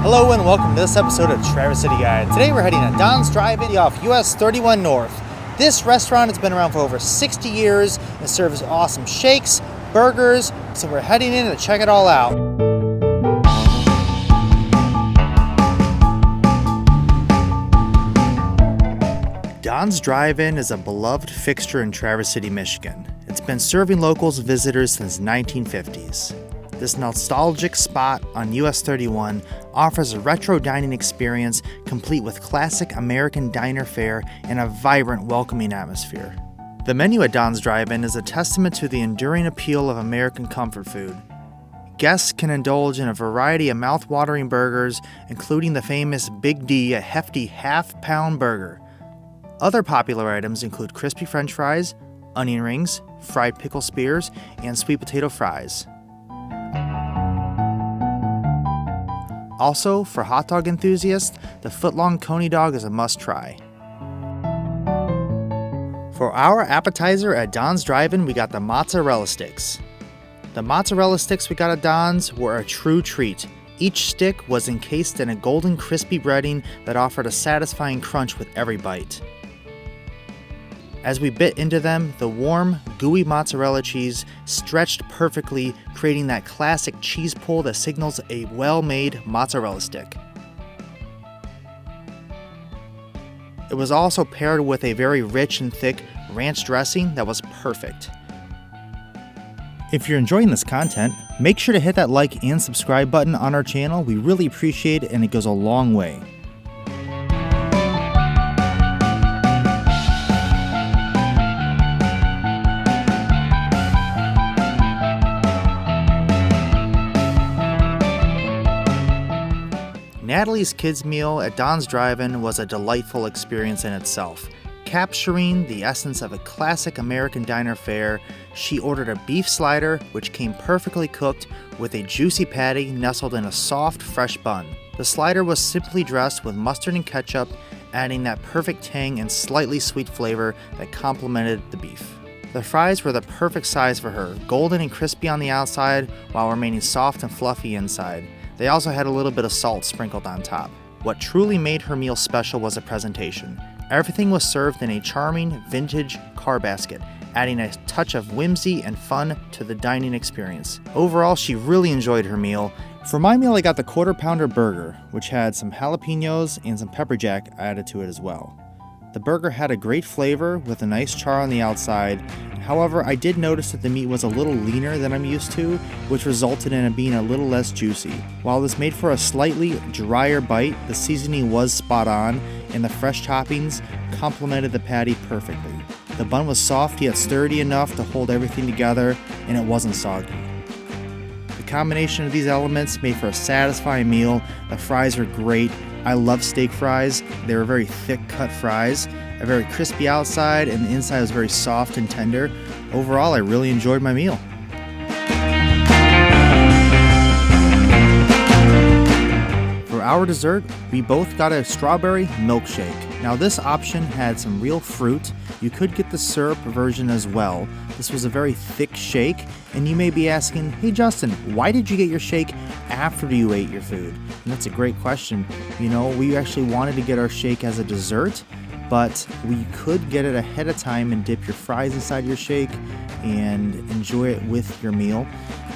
Hello and welcome to this episode of Traverse City Guide. Today we're heading to Don's Drive-In off US 31 North. This restaurant has been around for over 60 years and serves awesome shakes, burgers, so we're heading in to check it all out. Don's Drive-In is a beloved fixture in Traverse City, Michigan. It's been serving locals and visitors since the 1950s. This nostalgic spot on US 31 offers a retro dining experience complete with classic American diner fare and a vibrant, welcoming atmosphere. The menu at Don's Drive-In is a testament to the enduring appeal of American comfort food. Guests can indulge in a variety of mouth-watering burgers, including the famous Big D, a hefty half-pound burger. Other popular items include crispy French fries, onion rings, fried pickle spears, and sweet potato fries. Also, for hot dog enthusiasts, the foot-long coney dog is a must-try. For our appetizer at Don's Drive-In, we got the mozzarella sticks. The mozzarella sticks we got at Don's were a true treat. Each stick was encased in a golden crispy breading that offered a satisfying crunch with every bite. As we bit into them, the warm, gooey mozzarella cheese stretched perfectly, creating that classic cheese pull that signals a well-made mozzarella stick. It was also paired with a very rich and thick ranch dressing that was perfect. If you're enjoying this content, make sure to hit that like and subscribe button on our channel. We really appreciate it and it goes a long way. Natalie's kids' meal at Don's Drive-In was a delightful experience in itself. Capturing the essence of a classic American diner fare, she ordered a beef slider which came perfectly cooked with a juicy patty nestled in a soft, fresh bun. The slider was simply dressed with mustard and ketchup, adding that perfect tang and slightly sweet flavor that complemented the beef. The fries were the perfect size for her, golden and crispy on the outside while remaining soft and fluffy inside. They also had a little bit of salt sprinkled on top. What truly made her meal special was the presentation. Everything was served in a charming, vintage car basket, adding a touch of whimsy and fun to the dining experience. Overall, she really enjoyed her meal. For my meal, I got the quarter pounder burger, which had some jalapenos and some pepper jack added to it as well. The burger had a great flavor with a nice char on the outside. However, I did notice that the meat was a little leaner than I'm used to, which resulted in it being a little less juicy. While this made for a slightly drier bite, the seasoning was spot on, and the fresh toppings complemented the patty perfectly. The bun was soft yet sturdy enough to hold everything together, and it wasn't soggy. The combination of these elements made for a satisfying meal. The fries were great. I love steak fries. They were very thick cut fries, a very crispy outside, and the inside was very soft and tender. Overall, I really enjoyed my meal. For our dessert, we both got a strawberry milkshake. Now this option had some real fruit. You could get the syrup version as well. This was a very thick shake, and you may be asking, hey Justin, why did you get your shake after you ate your food? And that's a great question. You know, we actually wanted to get our shake as a dessert, but we could get it ahead of time and dip your fries inside your shake and enjoy it with your meal.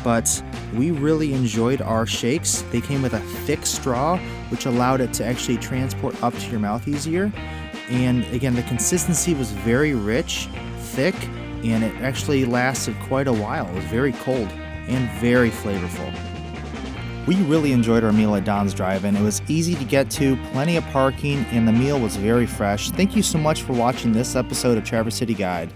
But we really enjoyed our shakes. They came with a thick straw, which allowed it to actually transport up to your mouth easier. And again, the consistency was very rich, thick, and it actually lasted quite a while. It was very cold and very flavorful. We really enjoyed our meal at Don's Drive-In. It was easy to get to, plenty of parking, and the meal was very fresh. Thank you so much for watching this episode of Traverse City Guide.